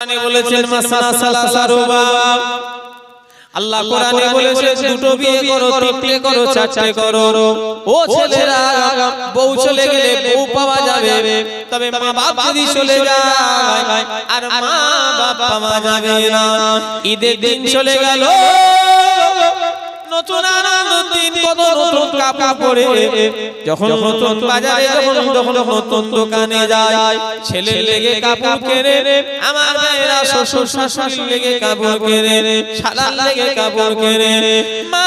কোরআনে বলেছেন মাসনা সালাসা রুবা। আল্লাহ কোরআনে বলেছেন দুটো বিয়ে করো, তিনটে করো, চারটে করো। ও ছেলেরা, বউ চলে গেলে বউ পাওয়া যাবে, তবে মা বাপ যদি চলে যায় আর মা বাপ পাওয়া যাবে না। ঈদের দিন চলে গেল, নতুন আনন্দের দিন, কত নতুন কাপড় পরে যখন নতুন বাজারে যখন নতুন দোকানে যায়, ছেলে লেগে কাপড় কেনে, আমার ভাইরা শ্বশুর শাশুড়ি লেগে কাপড় কেনে, শালা লেগে কাপড় কেনে। মা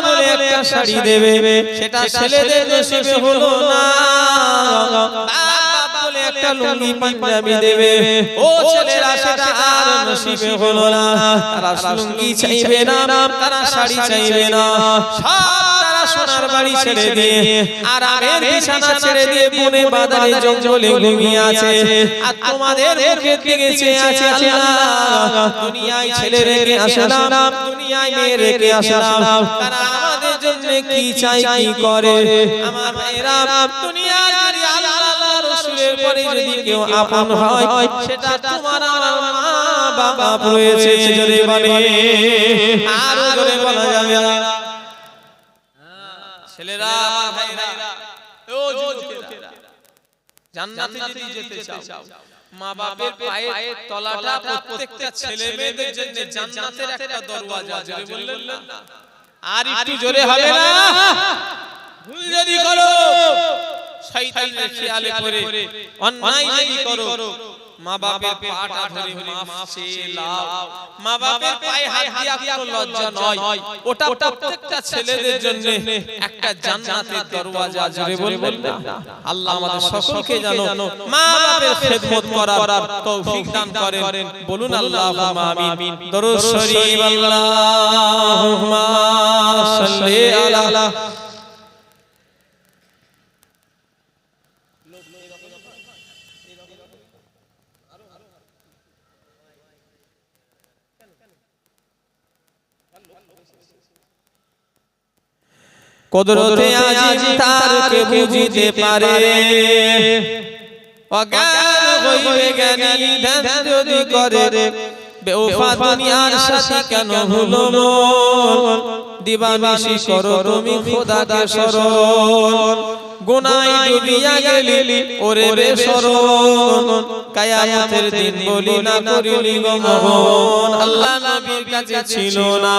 বলে একটা শাড়ি দেবে, সেটা ছেলেদের নসিবে হলো না। বলে একটা লুঙ্গি পাঞ্জাবি দেবে, ও ছেলেরা সেটা আর নসিবে হলো না। তারা লুঙ্গি চাইবে না, তারা শাড়ি চাইবে না, তারা সোনার বাড়ি ছেড়ে দিয়ে আরামের বিছানা ছেড়ে দিয়ে বনে বাদারে জঙ্গলে ঘুমিয়ে আছে। আর তোমাদের মুখের দিকে চেয়ে আছে আল্লাহ। দুনিয়ায় ছেলে রেখে আসলাম, দুনিয়ায় মেয়ে রেখে আসলাম, তারা আমাদের জন্য কি চাই কি করে। আমার ভাইরা, দুনিয়ার আল্লাহ রাসূলের পরে যদি কেউ আপন হয়, সেটা তোমার আমার মা বাবা রয়েছে। জোরে বলে, আর জোরে বলা যাবে না। ছেলেরা, আমার ভাইরা, ও যুবকেরা, জান্নাতে যদি যেতে চাও, মা বাবার পায়ের তলাটা প্রত্যেকটা ছেলে মেয়েদের জন্য জান্নাতের একটা দরওয়াজা। জোরে বললেন না? আর একটু জোরে হবে না? ভুল যদি করো, শয়তানের খেয়ালে পড়ে অন্যায় যদি করো, মা বাবার পাটা ধরে মাফ চেয়ে নাও। মা বাবার পায়ে হাত দিয়া কোনো লজ্জা নয়, ওটা প্রত্যেকটা ছেলেদের জন্য একটা জান্নাতের দরওয়াজা। জোরে বলবেন না? আল্লাহ আমাদের সকলকে জানো মা বাবার খেদমত করার তৌফিক দান করেন। বলুন আল্লাহুম্মা আমিন। দরুদ শরীফ, আল্লাহুম্মা সাল্লি আলা কুদরতে আজিম তার কে বুঝিতে পারে, অজ্ঞান হইবে জ্ঞানী ধ্যান যদি করে। বেওফা দুনিয়ার সাথী কেন হলো মন, দিবানিশি করো তুমি খোদাকে স্মরণ। গুনায় ডুবিয়া গেলি ওরে বেশরম, কিয়ামতের দিন বলি না করিলি গো মন। আল্লাহ নবীর কাছে ছিল না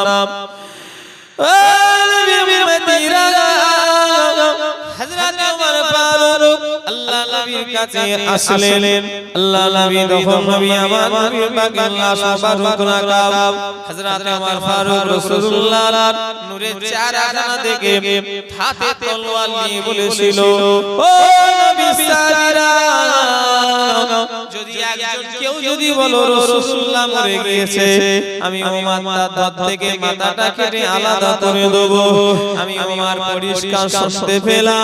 হযরত ওমর ফারুক, আল্লাহ নবীর কাছে আসলেন। আল্লাহ নবী তখন নবী আমার নবীর পাক আল্লাহ ফারুক রাকাব, হযরত ওমর ফারুক রাসূলুল্লাহর নূরের চেহারা দেখে হাতে তলোয়ার নিয়ে বলেছিল, ও নবী সারা, যদি একজন কেউ যদি বলো রাসূলুল্লাহ মরে গিয়েছে, আমি ওমর তার দাঁত থেকে মাথাটা কেটে আলাদা করে দেব। আমি ওমর পরিষ্কার শুনতে পেলাম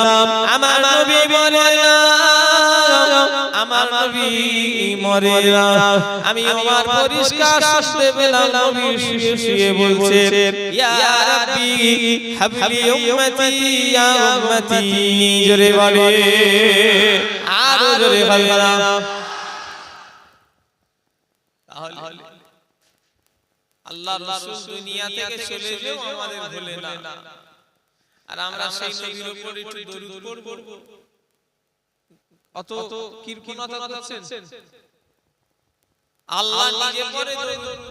আমার নবী মরে না, আমার নবী মরে না। আমি ওমর পরিষ্কার শুনতে পেলাম নবী শুয়ে শুয়ে বলছে, ইয়া রাব্বি হাবলি উম্মতি ইয়া উম্মতি। জোরে বলে, আর জোরে বলে না। তাহলে আল্লাহর রাসূল দুনিয়া থেকে চলে গেলেও আমাদের ভুলে না, আর আমরা সেই নবীর উপর একটু দরুদ পড়ব। অত কিরকিরতা করছেন? আল্লাহ নিজে পড়ে দরুদ,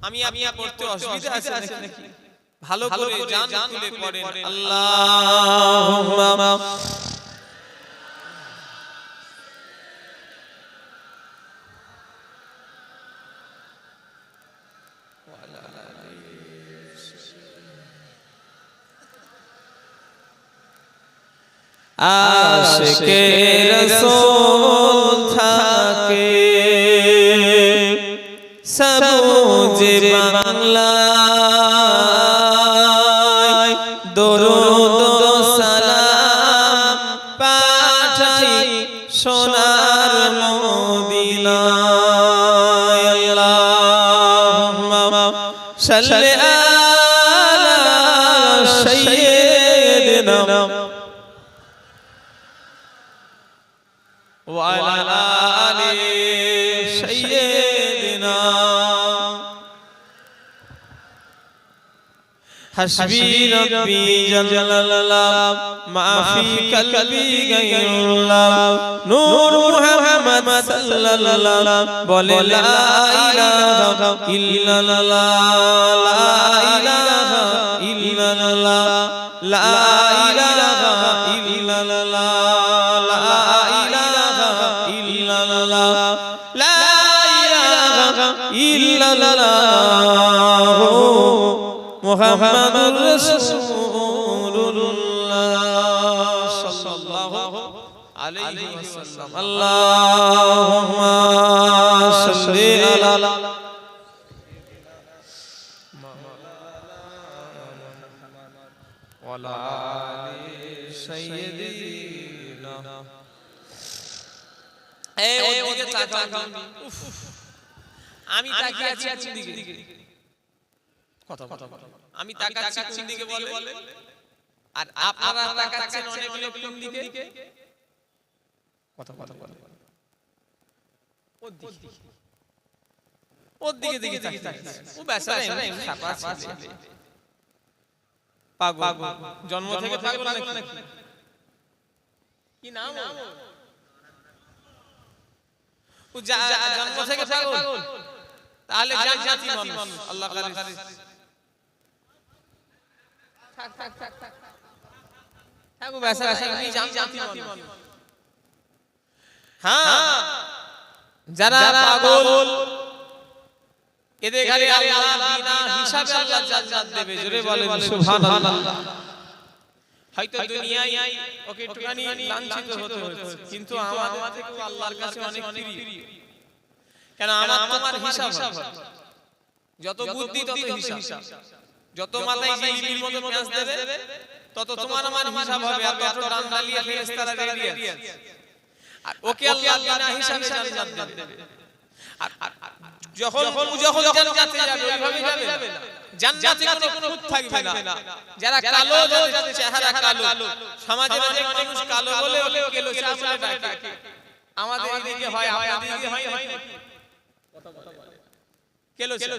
আমি পড়তে অসুবিধা আছে নাকি? ভালো করে জান খুলে পড়েন। আল্লাহুম্মা আশিকে রাসূল থাকে সবুজ বাংলায়, দরুদ ও সালাম পাঠাই সোনার মদিনায়। আল্লাহুম্মা সাল্লি আলা সাইয়্যিদিনা ওয়া আলা আলি সাইয়্যিদিনা না হাসবি রব্বি জাল্লাল্লাহ মাফি কলবি গায়রুল্লাহ নূর মুহাম্মদ সাল্লাল্লাহ বলে লা ইলাহা ইল্লাল্লাহ লা ইলাহা ইল্লাল্লাহ লা ইলাহা ইল্লাল্লাহ লা ইলাহা ইল্লাল্লাহ লা ইলাহা ইল্লাল্লাহ মুহাম্মাদুর রাসূলুল্লাহ সাল্লাল্লাহু আলাইহি ওয়াসাল্লাম আল্লাহুম্মা সাল্লি আলা ওয়ালা আলি সাইয়্যিদিনা এই ওদিকে তাকাও উফ আমি তাকিয়ে আছি কোন দিকে কথা আমি তাকাচ্ছি কোন দিকে বলে আর আপনারা তাকাচ্ছেন অনেক লোক কোন দিকে কথা ওর দিকে তাকাচ্ছি ও বেচারা এমনি ছাপা ছেলে পাগল জন্ম থেকে পাগল নাকি কি নাম ও জন্ম থেকে পাগল তাহলে জান্নাতি মানুষ আল্লাহ কারে থাক বেচারা এমনি জান্নাতি মানুষ হ্যাঁ যারা পাগল এদের ঘরে আল্লাহ বিনা হিসাবে আল্লাহ জান্নাত দেবে জোরে বলেন সুবহানাল্লাহ হয়তো দুনিয়ায় ওকে একটুখানি লাঞ্ছিত হতে হচ্ছে কিন্তু আমাদের থেকে আল্লাহর কাছে অনেক প্রিয় কেন আমার তোমার হিসাব যত বুদ্ধি তত হিসাব যত মাথায় জিলিপির মতো পেঁয়াজ দেবে তত তোমার আমার হিসাব হবে আর তত ডান ডালিয়া ফেরেশতারা রেডি আছে আর ওকে আল্লাহ বিনা হিসাবে জান্নাত দেবে আর যখন জান্নাতে যাবে ওইভাবে যাবে না জান্নাতে কোনো খুঁত থাকবে না যারা কালো যাদের চেহারা কালো সমাজের অনেক মানুষ কালো বলে ওকে কেলো ছেলে বলে ডাকে আমাদের এদিকে হয় আপনাদের এদিকে হয় কথা বলে কেলো ছেলে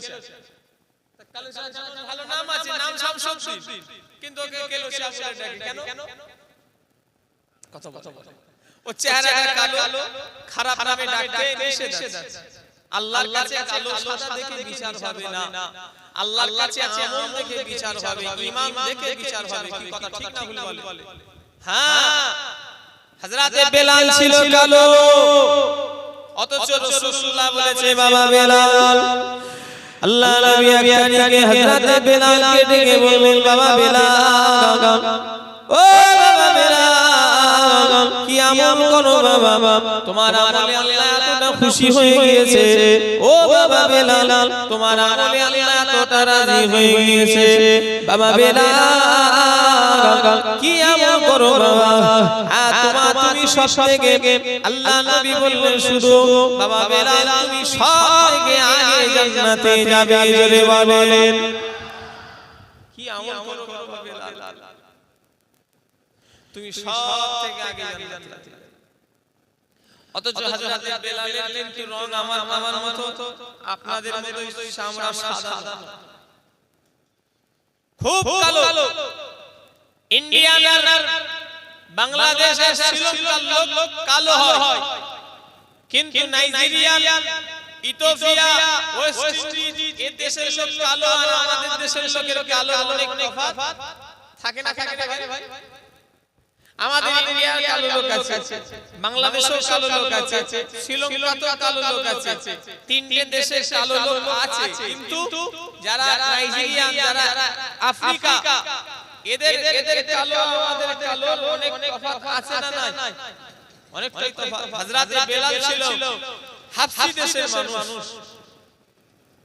কালো ছেলে ভালো নাম আছে নাম শামসুদ্দিন কিন্তু ওকে কেলো ছেলে বলে ডাকে কেন কথা বলে ও চেহারাটা কালো খারাপ নামে ডাকতে নিষেধ আছে আল্লাহর কাছে কালো সাদা দেখে বিচার হবে না আল্লাহর কাছে আমল দেখে বিচার হবে ঈমান দেখে বিচার হবে কি কথা ঠিক না ভুল বলে হ্যাঁ হযরতে বেলাল ছিল কালো অথচ রাসূলুল্লাহ বলেছে বাবা বেলাল আল্লাহ নবী আবিয়াকে হযরতে বেলালকে ডেকে বললেন বাবা বেলাল ও বাবা বেলাল কি আমল করো বাবা তোমার আমলে আল্লাহ এতটা খুশি হয়ে গিয়েছে ও বাবা বেলাল তোমার আমলে আল্লাহ এতটা রাজি হয়ে গিয়েছে বাবা বেলাল কি আমল করো বাবা তুমি সব থেকে আল্লাহ নবী বললেন শুধু বাবা বেলাল তুমি সব থেকে আগে জান্নাতে যাবে জোরে বলেন কি আমল করো বাবা বেলাল তুমি সব থেকে আগে জান্নাতে অথচ হযরত বেলালের কিন্তু রং আমার মতো আপনাদের মতো চামড়া সাদা খুব কালো ইন্ডিয়ানার বাংলাদেশের শ্রীলঙ্কার লোক কালো হয় কিন্তু নাইজেরিয়ান ইথিওপিয়া ওয়েস্ট ইন্ডিজ এই দেশের লোক কালো আর আমাদের দেশের লোকের কালো অনেক তফাৎ থাকে না ভাই আমাদের ইন্ডিয়ার কালো লোক আছে বাংলাদেশেও কালো লোক আছে শ্রীলঙ্কাতেও কালো লোক আছে তিনটে দেশে কালো লোক আছে কিন্তু যারা নাইজেরিয়ান যারা আফ্রিকা এদের কালো আমাদের কালো অনেক তফাৎ আছে না নাই অনেকটাই তফাৎ হযরত বেলাল ছিল হাফসি দেশের মানুষ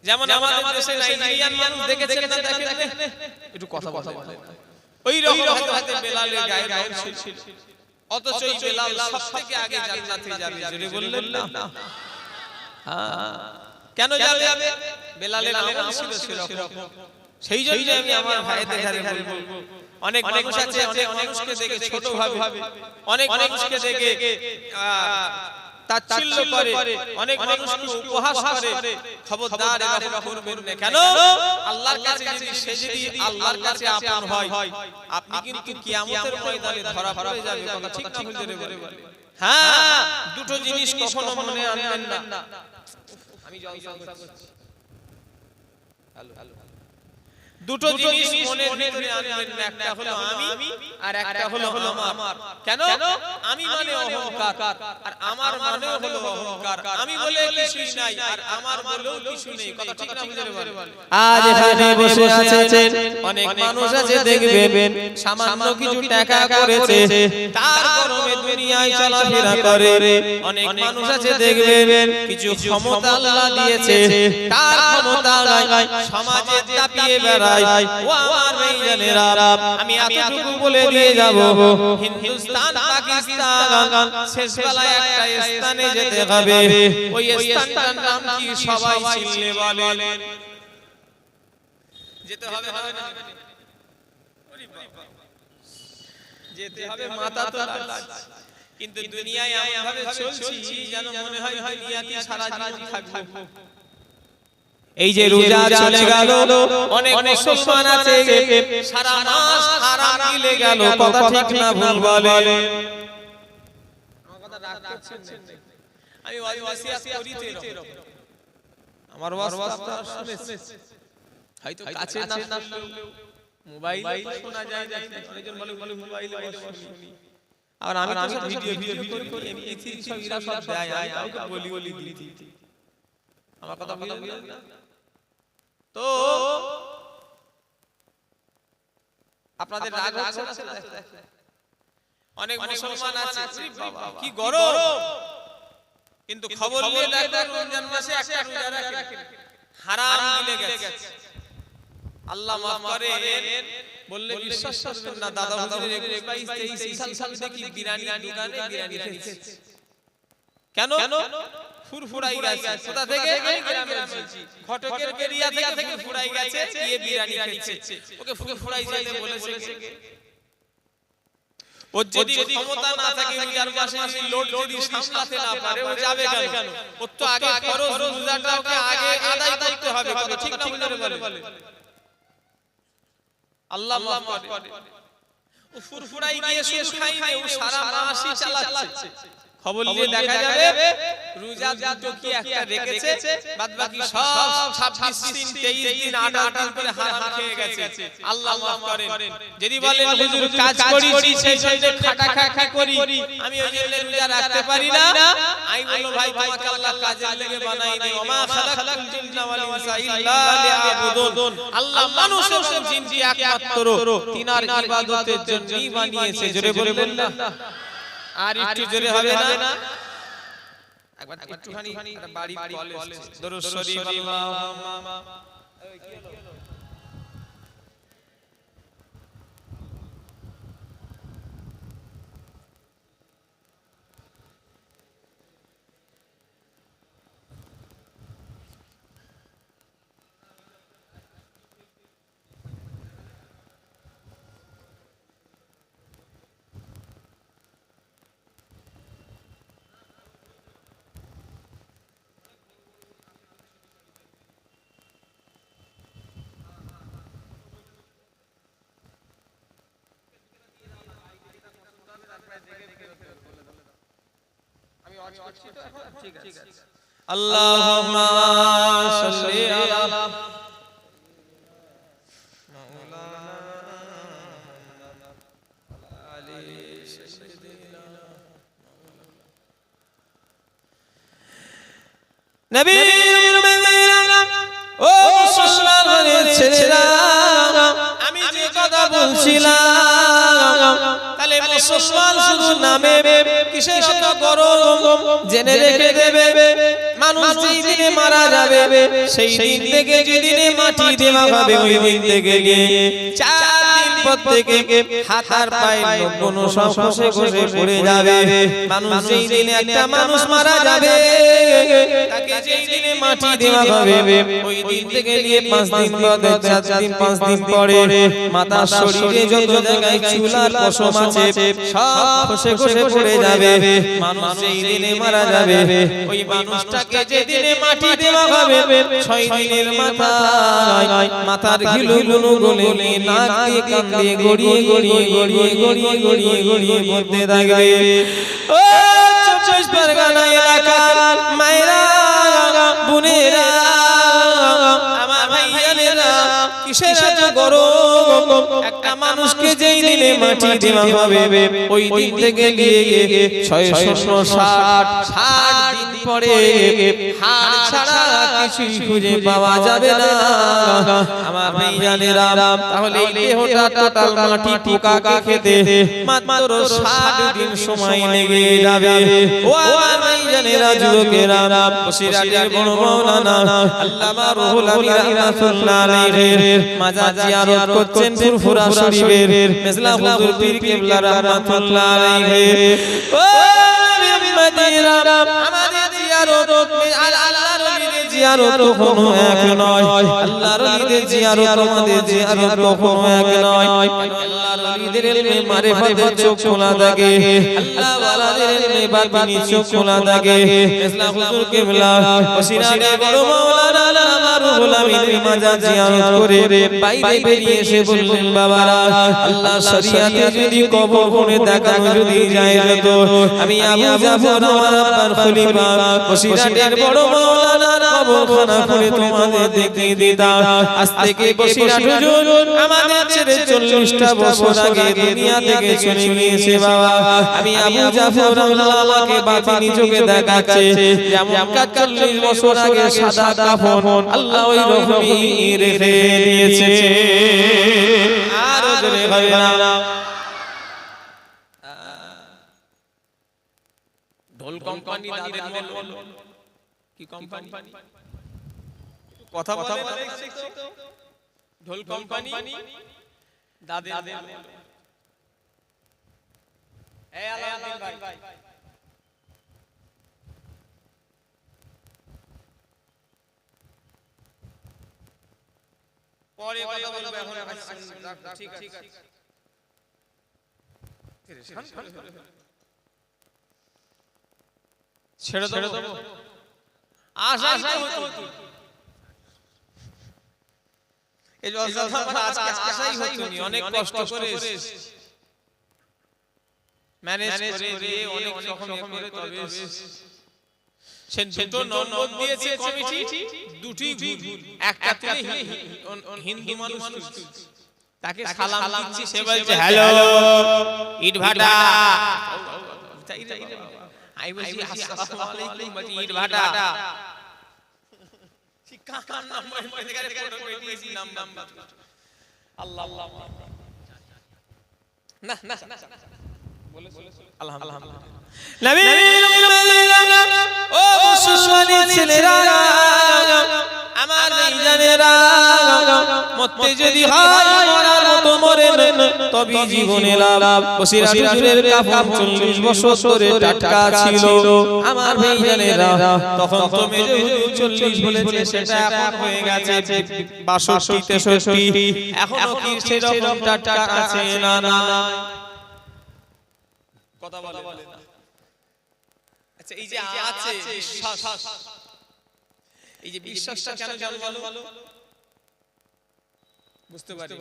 যেমন আমাদের দেশে নাইজেরিয়ান মানুষ দেখেছেন না দেখেন একটু কথা বলেন ওই রকম হযরত বেলালের গায়ে রং ছিল অথচ এই বেলাল সবথেকে আগে জান্নাতে যাবে জোরে বললেন না হ্যাঁ কেন যাবে বেলালের আমল ছিল সেরকম সেই জন্য আমি আমার ভাইদের ধারে বলবো অনেক মানুষ আছে অনেক মানুষকে দেখে ছোট ভাবে অনেক মানুষকে দেখে তাচ্ছিল্য করে, অনেক মানুষকে উপহাস করে, খবরদার এরকম করবেন না। কেন? আল্লাহর কাছে যদি আল্লাহর কাছে আপন হয়, আপনি কিন্তু কিয়ামতের ময়দানে ধরা পড়ে যাবে। কথা ঠিক না ভুল করে বলে? হ্যাঁ, দুটো জিনিস কখনো মনে আনবেন না। আমি জলসা করছি, দুটো জিনিস মনে ভিতরে আনবেন না। একটা হলো আমি আর একটা হলো আমার। কেন? আমি মানে অহংকার, আর আমার মানে হলো অহংকার। আমি বলে কিছুই নাই, আর আমার বলেও কিছু নেই। কথা ঠিক না বুঝে বলে? আজ এখানে বসে আছেন অনেক মানুষ আছে, দেখবেন সামান্য কিছু টাকা করেছে, তার গরমে দুনিয়ায় চলাফেরা করে। অনেক মানুষ আছে, দেখবেন কিছু ক্ষমতা আল্লাহ দিয়েছে, তার ক্ষমতা নাই, সমাজে দাপিয়ে বেড়ায়। ও আমার ভাইজানেরা, আমি এতটুকু বলে দিয়ে যাব, হিন্দুস্তান পাকিস্তান শেষ বেলায় একটা স্থানে যেতে হবে। ওই স্থানটার নাম কি সবাই চিনলে বলেন? যেতে হবে না? যেতে হবে, মাথা তো লাগছে। কিন্তু দুনিয়ায় এমন ভাবে চলছি যেন মনে হয় দুনিয়াতে সারা জীবন থাকবো। এই যে রোজা চলে গেল, অনেক মুসলমান আছে সারা মাস হারাম গিলে গেল। কথা ঠিক না ভুল বলে? আমার কথা রাগ করছেন না? আমি ওয়াসিয়াত করি তো এরকম। আমার ওয়াসটা শুনেছেন হয়তো কাছে না শুনলেও মোবাইলে শোনা যায়। অনেকজন বলে মোবাইলে শুনি, আর আমি তো ভিডিও করি, এমনি সব ইরা সব দেয়, আমি বলি দিই। আমার কথা বুঝলেন না? তো আপনাদের রাগ হচ্ছে না? অনেক মুসলমান আছে, কি গরম, কিন্তু খবর নিয়ে দেখেন রমজান মাসে একটা রোজা রাখেন, হারাম গিলে গেছে। আল্লাহ মাফ করেন, বললে বিশ্বাস করবেন না, দাদা হুজুরের 22-23 সাল থেকে বিরিয়ানি দোকানে বিরিয়ানি খেয়েছে। কেন? ফুরফুরাই গেছে। কোথা থেকে? আমি গ্রামে বলছি, ঘটকের এরিয়া থেকে ফুরফুরাই গেছে, গিয়ে বিরিয়ানি খেয়েছে। ওকে ফুরফুরাই যেতে বলেছে কে? ও যদি ক্ষমতা না থাকে, রোজার মাসে লোড যদি সামলাতে না পারে, ও যাবে কেন? ও তো আগে ফরজ রোজাটা ওকে আগে আদায় করতে হবে। কথা ঠিক না বুঝে বলে? আল্লাহ মাফ করে। ও ফুরফুরাই গিয়ে শুধু খাই নাই, ও সারা মাসই চালাচ্ছে। খবর নিয়ে দেখা যাবে রোজা দুটো কি একটা রেখেছে, বাদ বাকি সব 26 দিন 23 দিন 28 করে হারাম খেয়ে গেছে। আল্লাহ মাফ করেন। যদি বলেন হুজুর কাজ করি, সেই জন্য খাটা করি, আমি ওই জন্য রোজা রাখতে পারি না, আমি বলবো ভাই তোমাকে আল্লাহ কাজের লেগে বানাইনি। ওমা খালাকাতুল জিন্না ওয়াল ইনসা ইল্লা লিয়াবুদুন। আল্লাহ মানুষ এবং জিনকে একমাত্র তিনার ইবাদতের জন্যই বানিয়েছে। জোরে বলবেন না? আর একটু জোরে হবে না? একবার একটুখানি বাড়ি বলে দরুদ শরীফ আল্লাহুম্মা। কি হলো? আল্লাহুম্মা সাল্লি আলা মাওলানা আলি সাইয়্যিদিনা নবী। ও মুসলমানের ছেলেরা, আমি যে কথা বলছিলাম, তাহলে মুসলমান শুধু নামে কিসের এত গরম জেনে রেখে দেবে। মানুষ যেই দিনে মারা যাবে, সেই দিন থেকে যেদিনে মাটি দেওয়া হবে, ওই দিন থেকে 4 দিন পর থেকে হাত পায়ে কোনো সব খসে খসে পড়ে যাবে। মানুষ যেই দিনে একটা মানুষ মারা যাবে তাকে যেই দিনে মাটি দেওয়া হবে ওই দিন থেকে নিয়ে 5 দিন বাদে 4 দিন 5 দিন পরে মাথার শরীরে যত জায়গায় চুল আর পশম আছে সব খসে খসে পড়ে যাবে। মানুষ যেই দিনে মারা যাবে ওই মানুষটাকে যেদিনে মাটি দেওয়া হবে 6 দিনের মাথার ঘিলুগুলো গলে নাক দিয়ে কান দিয়ে গড়িয়ে গড়িয়ে গড়িয়ে গড়িয়ে গড়িয়ে গড়িয়ে পড়তে থাকবে। ও 24 পরগনা এলাকার মায়েরা বোনেরা আমার ভাইয়ানেরা কিসের এত গরম? একটা মানুষকে যেই দিনে মাটি দেওয়া হবে ওই দিন থেকে নিয়ে 660 দিন পরে হাড় ছাড়া কিছুই খুঁজে পাওয়া যাবে না আমার ভাইয়ানেরা। তাহলে এই দেহটা টোটাল মাটি পোকাকে খেতে মাত্র 60 দিন সময় লেগে যাবে। ও আমার ভাইয়ানেরা যুবকেরা বসিরহাটের বড় মাওলানা আল্লামা রুহুল আমিন রাহমাতুল্লাহ আলাইহির মাজার জিয়ারত করছেন ফুরফুরা শরীফের মেজলা হুজুর পীর কিবলা রাহমাতুল্লাহ আলাইহি। ও উম্মতিরা আমাদের জিয়ারত আল্লাহর ওলিদের জিয়ারত কখনো এক নয়। আল্লাহর ওলিদের জিয়ারত আমাদের জিয়ারত কখনো এক নয়। আল্লাহর ওলিদের ইলমে মারিফাতের চোখ খোলা থাকে, আল্লাহ ওয়ালাদের ইলমে বাতিনি চোখ খোলা থাকে। মেজলা হুজুর কিবলা বসিরহাটের বড় মাওলানা আল্লামা রুহুল আমিনের মাজার জিয়ারত করে বাইরে বেরিয়ে এসে বললেন বাবারা আল্লাহ শরিয়াতে যদি কবর কোণে দেখানো যদি যায় যেত আমি আবু জাফর আমার আব্বার খলিফা বসিরহাটের বড় মাওলানার কবরখানা করে তোমাদের দেখিয়ে দিতাম। আজ থেকে বসিরহাট হুজুর আমাদের ছেড়ে 40টা বছর আগে দুনিয়া থেকে চলে গিয়েছে বাবা। আমি আবু জাফর আল্লাহ আমাকে বাতিনি চোখে দেখাচ্ছে যেমন 40 বছর আগে সাদা কাফন আল্লাহ ওই রকমই রেখে দিয়েছে। আর জোরে হবে না ঢোল কোম্পানি দাদের মল কি কোম্পানি কথা বলে ঢোল কোম্পানি দাদের মল। এই আলাউদ্দিন ভাই পরে কথা বলবো এখন ঠিক আছে ছেড়ে দেবো আশাই হতো এই জলসা আমার আজকে আশাই হতো নি অনেক কষ্ট করে ম্যানেজ করে অনেক রকম করে তবে সেন দুটো নম্বর দিয়েছে কমিটি দুটি ভুল একটা তিনি হিন্দু মানুষ তাকে সালাম দিচ্ছি সে বলছে হ্যালো ইট ভাটা আই বলছি আসসালামু আলাইকুম বলছি ইট ভাটা ঠিক কার নাম্বার করে দিয়েছি নাম্বার আল্লাহ আল্লাহ না না বলে আলহামদুলিল্লাহ নবী ও মুসলমান ছেলেরা আমার ভাইজানেরা মরতে যদি হয় মরার মতো মরেন তবে জীবনে লাভ। বসিরহাট হুজুরের কাফন 40 বছর ধরে টাটকা ছিল আমার ভাইজানেরা। তখন তো মেজে হুজুর 40 বলেছে সেটা এখন হয়ে গেছে 62 63 এখনো কি সেরকম টাটকা আছে না না কথা বলে না। আচ্ছা এই যে আছে বিশ্বাস এই যে বিশ্বাসটা কেন জন্মালো বুঝতে পারি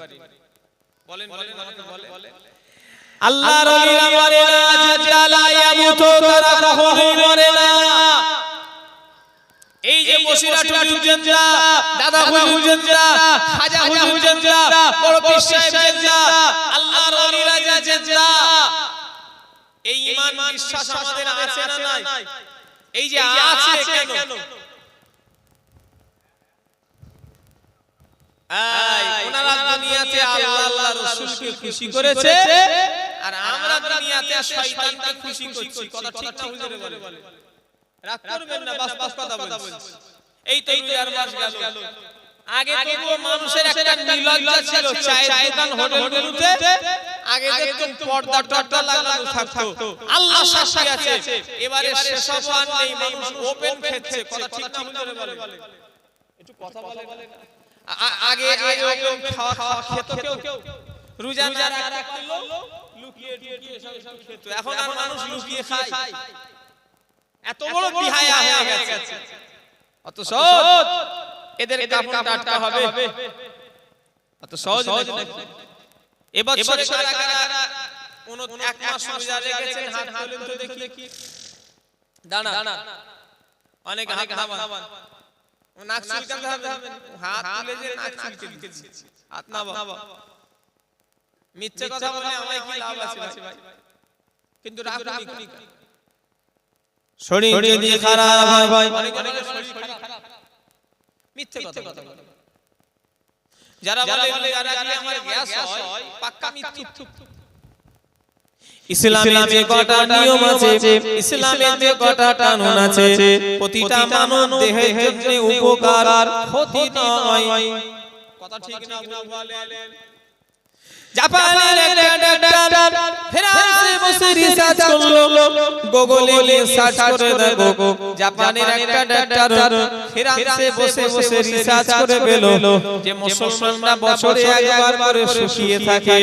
বলেন আমাকে বলেন আল্লাহর ওলিরা মরে না জালা ইয়ামুতু তারা কখনোই মরে না। এই যে বসিরহাট হুজুররা দাদা হুজুররা খাজা হুজুররা বড় পীর সাহেবরা আল্লাহর ওলিরা যারা এই ঈমান বিশ্বাস আমাদের আছে না নাই? এই যে আছে কেন ওনারা দুনিয়াতে আল্লাহ রাসূলকে খুশি করেছে আর আমরা দুনিয়াতে শয়তানকে খুশি করছি। কথা ঠিক না হুজুরে বলে রাগ করবেন না বাস কথা বলছি। এই তো 2 মাস গেল আগে তবুও মানুষের একটা নির্লজ্জা ছিল, চায়ের দোকান হোটেলগুলোতে আগে দেখতেন পর্দা টর্দা লাগানো থাকতো, আল্লাহ সাক্ষী আছে। এবারে সেসব আর নেই, মানুষ ওপেন খেচ্ছে। কথা ঠিক না বুঝলে বলে, একটু কথা বলে। আগে ওপেন খাওয়া খেত কেউ, রোজা না রাখতো লুকিয়ে টুকিয়ে সব খেত। এখন আর মানুষ লুকিয়ে খায়, এত বড় বিহায়া হয়ে গেছে। অত সহজ এদের কাপড় টাটকা হবে, অত সহজ নাকি? এবার কারা কোন এক মাস রোজা রেখেছেন, হাত তুলে তো দেখি দানা অনেক হাত নামান, নাক চুলকাতে হবে, হাত তুলে যে নাক চুলকে দিচ্ছি, হাত নাবা। মিথ্যে কথা বলে আমায় কি লাভ আছে ভাই? কিন্তু রাখুনি শরীর যদি খারাপ হয় ভাই, মিথ্যে কথা বলে। যারা বলে আমার গ্যাস হয়, পাক্কা মিথ্যে। ইসলামে কটা নিয়ম আছে, ইসলামে কটা কানুন আছে, প্রতিটা মানব দেহের জন্য উপকার ক্ষতি নয়। কথা ঠিক না ভুল বলেন? জাপানের একটা ডাক্তার ফ্রান্সে বসে রিসার্চ করলো, গুগলে সার্চ করে দেখো, জাপানের একটা ডাক্তার ফ্রান্সে বসে রিসার্চ করে পেল যে মুসলমানরা বছরে একবার করে শুকিয়ে থাকে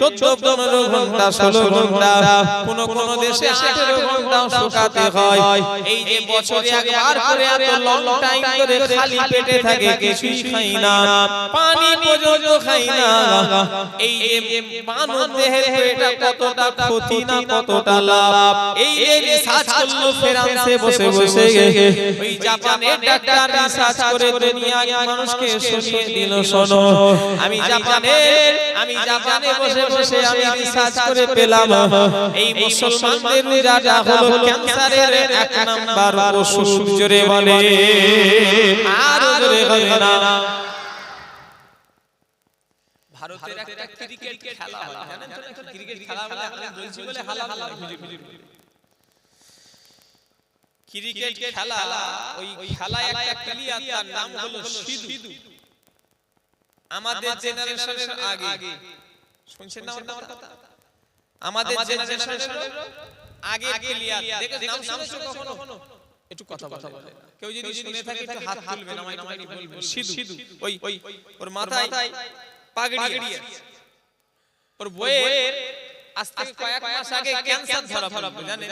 14-15 ঘন্টা 16 ঘন্টা, কোন দেশে 18 ঘন্টা শুকাতে হয়। এই যে বছরে একবার করে এত লং টাইম করে খালি পেটে থাকে, কিছুই খাই না, পানি পর্যন্ত খাই না। এই মানব দেহের পেটে কতটা ক্ষতি না কতটা লাভ, এই রিসার্চ করলো ফ্রান্সে বসে ওই জাপানের ডাক্তার রিসার্চ করে দুনিয়ার মানুষকে শুনিয়ে দিল, শোনো আমি জাপানে বসে আমি রিসার্চ করে পেলাম এই মুসলমানদের রোজাটা হলো ক্যান্সারের 1 নাম্বার ওষুধ। জোরে বলে আর জোরে হবে না। ভারতের একটা ক্রিকেট খেলা হয়, জানেন তো নাকি? ক্রিকেট খেলা বলে আমরা বলছি বলে হালাল ক্রিকেট খেলা, ওই খেলায় একটা প্লেয়ার, তার নাম হলো সিধু। আমাদের জেনারেশনের আগে শুনছেন না আমার কথা? আমাদের জেনারেশনের আগে প্লেয়ার, দেখেন নাম শুনেছো কখনো? একটু কথা বলে, কেউ যদি শুনে থাকে একটু হাত তুলবেন, আমায় বলবেন। সিধু, ওই ওর মাথায় পাগড়ি আছে, ওর বইয়ের আজ থেকে কয়েক মাস আগে ক্যান্সার ধরা পড়লো, জানেন?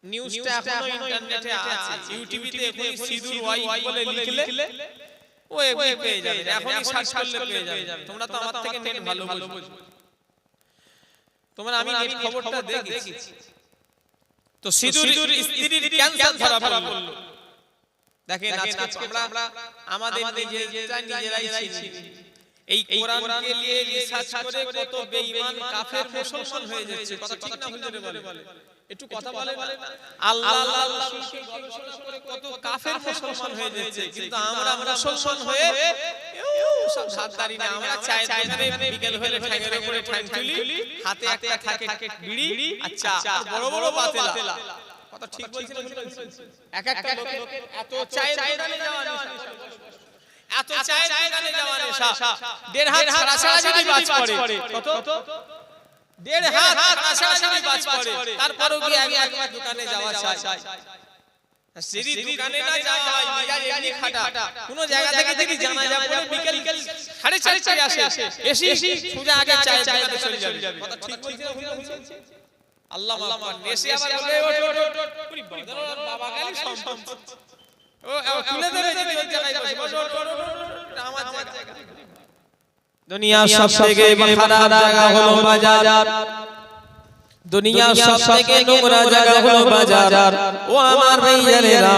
নিউজটা এখনো ইন্টারনেটে আছে, ইউটিউবে এখন সিধুর ওয়াইফ বলে লিখলে ও এগুলো পেয়ে যাবে, এখনই সার্চ করলে পেয়ে যাবে। তোমরা তো আমার থেকে নেট ভালো বুঝো, তোমরা আমি নেট খবরটা দেখেছি। তো সিধুর স্ত্রীর ক্যান্সার ধরা পড়লো। দেখেন আজকে আমরা আমাদের নিজেরাই চিনি। এই কোরআনকে নিয়ে রিসার্চ করে কত বেঈমান কাফের মুসলমান হয়ে যাচ্ছে। কথা ঠিক না হুজুরে বলে, একটু কথা বলে আল্লাহ রাসূলকে গবেষণা করে কত কাফের মুসলমান হয়ে যাচ্ছে। কিন্তু আমরা মুসলমান হয়ে সব সাদারি না, আমরা চায়ের দোকানে বিকেল হলে ঠ্যাঙের উপরে ঠ্যাং তুলি, হাতে একটা থাকে বিড়ি, আচ্ছা বড় বড় পাতেলা। কথা ঠিক বলছেন না? এক একটা লোকের এত চায়ের দোকানে যাওয়া নেশা, এত চায়ের দোকানে যাওয়া নেশা, 1.5 হাত ছাড়া যদি বাজ পড়ে, কত 1.5 হাত ছাড়া যদি বাজ পড়ে, তারপরও কি এক দোকানে যাওয়া চাই? সিরি দোকানে না যাওয়া হয়, মিজাজ এমনি খাটা। কোন জায়গা থেকে যদি জানাজা পড়ে বিকেল 4:30 আসে, এসি সোজা আগে চায়ের দোকানে চলে যাবে। কথা ঠিক বলছেন না ভুল বলছেন? আল্লাহ মাফ করেন, এসে আবার বলে ওঠ বাবা গালি সম্ভব, ও তুলে দেবে যদি ওই জায়গায় বসে, আমার জায়গা। দুনিয়ার সবথেকে খারাপ জায়গা হলো বাজার, দুনিয়ার সবথেকে নোংরা জায়গা হলো বাজার। ও আমার ভাইয়েরা,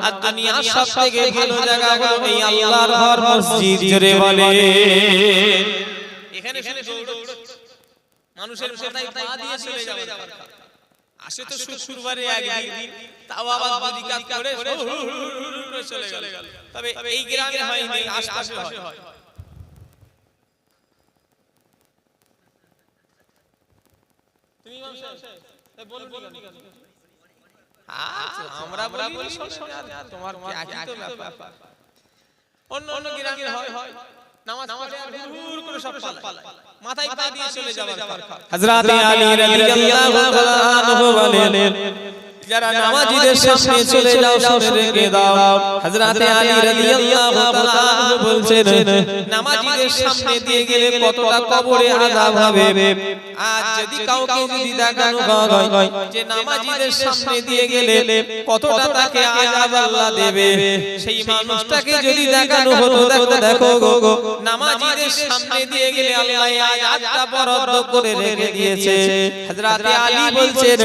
আর দুনিয়ার সবথেকে ভালো জায়গা হলো এই আল্লাহর ঘর মসজিদ। জোরে বলে এখানে মানুষের মাথায় পা দিয়ে চলে যাওয়ার কথা। আসে তো শুক্রবারে একদিন, তাও আবার বাদিকাত করে চলে গেল। তবে এই গ্রামে হয়নি, আশপাশে হয়। তুমি বলনি কেন? আমরা বলি শোনো, তোমার কি তো ব্যাপার। অন্য অন্য গ্রামে হয় নামাজ পড়ে আর হুর করে সব পালায় মাথায় পা দিয়ে চলে যাবার হযরত আলী রাদিয়াল্লাহু তাআলা আনহু বলেন যারা নামাজীদের সামনে চলে যাও শুনে রেখে দাও হযরত আলী রাদিয়াল্লাহু তাআলা আনহু বলছেন নামাজীদের সামনে দিয়ে গেলে কতটা কবরে আযাব হবে আজ যদি কাউকে যদি দেখানো হয় যে নামাজীদের সামনে দিয়ে গেলে কতটা তাকে আযাব আল্লাহ দেবে সেই মানুষটাকে যদি দেখানো হতো দেখো গো নামাজীদের সামনে দিয়ে গেলে আল্লাহ আযাবটা বরাদ্দ করে রেখে দিয়েছে হযরত আলী বলছেন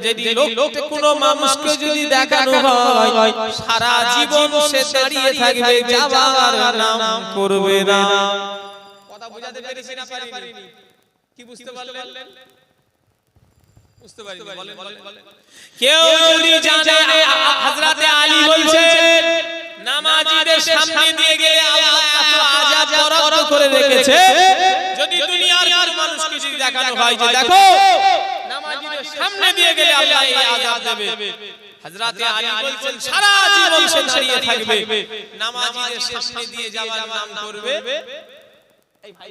যদি লোকটা কোনো মানুষকে যদি দেখানো হয় সারা জীবন সে দাঁড়িয়ে থাকবে যাবার নাম করবে না কথা বুঝাতে পেরেছি না পারিনি কি বুঝতে পারলেন বুঝতে পারিনি বলেন কেউ যদি জানে হযরত আলী বলছেন নামাজীদের সামনে দিয়ে গেলে আল্লাহ এত আযাব বরাদ্দ করে রেখেছে যদি দুনিয়ার আর মানুষকে যদি দেখানো হয় যে দেখো নামাজীদের সামনে দিয়ে গেলে আল্লাহ এই আযাব দেবে হযরত আলী বলছেন সারা জীবন সে দাঁড়িয়ে থাকবে নামাজীদের সামনে দিয়ে যাওয়ার নাম করবে এই ভাই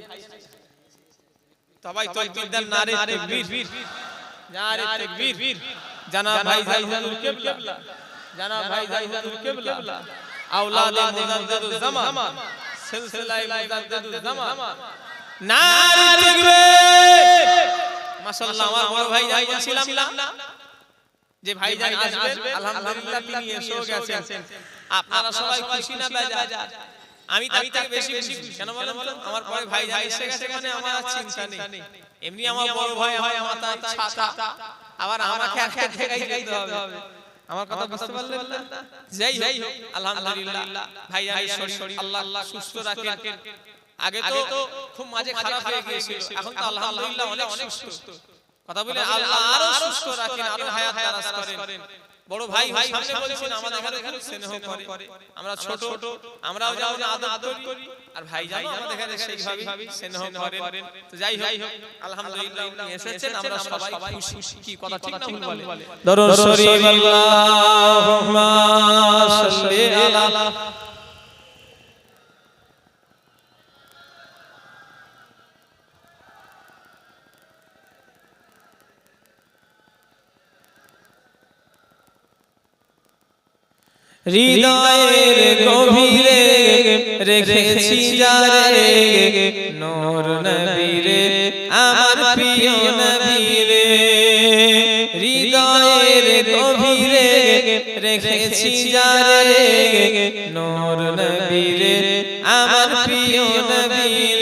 সবাই তাকবীর দেন নারে তাকবীর নারে তাকবীর জানাব ভাই জাহিদুল কিবলা জানাব ভাই জাহিদুল কিবলা আওলাদ মুজাদ্দিদুল জামান সিলসিলায়ে মুজাদ্দিদুল জামান নারে তাকবীর মাশাআল্লাহ আমার বড় ভাই যাই বলছিলাম না যে ভাই যাই আসবে আলহামদুলিল্লাহ তিনি এসেও গেছেন আপনারা সবাই খুশি না বাজার আমি তার থেকে বেশি খুশি কেন বলেন আমার পরে ভাই যাই এসে গেছে মানে আমার চিন্তা নেই এমনি আমার বড় ভাই হয় আমার তার ছাতা আবার আমাকে একটা জায়গায় যেতে হবে আমার কথা বুঝতে পারলেন না যাই হোক আলহামদুলিল্লাহ ভাই যাই শরীর আল্লাহ সুস্থ রাখেন আগে তো খুব মাঝে খারাপ হয়ে গিয়েছিল এখন তো আলহামদুলিল্লাহ অনেক সুস্থ কথা বলে আল্লাহ আরো সুস্থ রাখেন আরো হায়াত দারাজ করেন বড় ভাই সামনে বলছেন আমাদের এখানে খুব স্নেহ করে আমরা ছোট আমরাও যেমন আদর করি আর ভাই জানো আমাদের এখানে সেইভাবে স্নেহ করেন তো যাই হোক আলহামদুলিল্লাহ উনি এসেছেন আমরা সবাই খুশি কি কথা ঠিক না ভুল বলে দরুদ শরীফ আল্লাহুম্মা সাল্লি আলা হৃদয়ের গভীরে রেখেছি যারে নূর নবীরে আমার প্রিয় নবীরে হৃদয়ের গভীরে রেখেছি যারে নূর নবীরে আমার প্রিয় নবীরে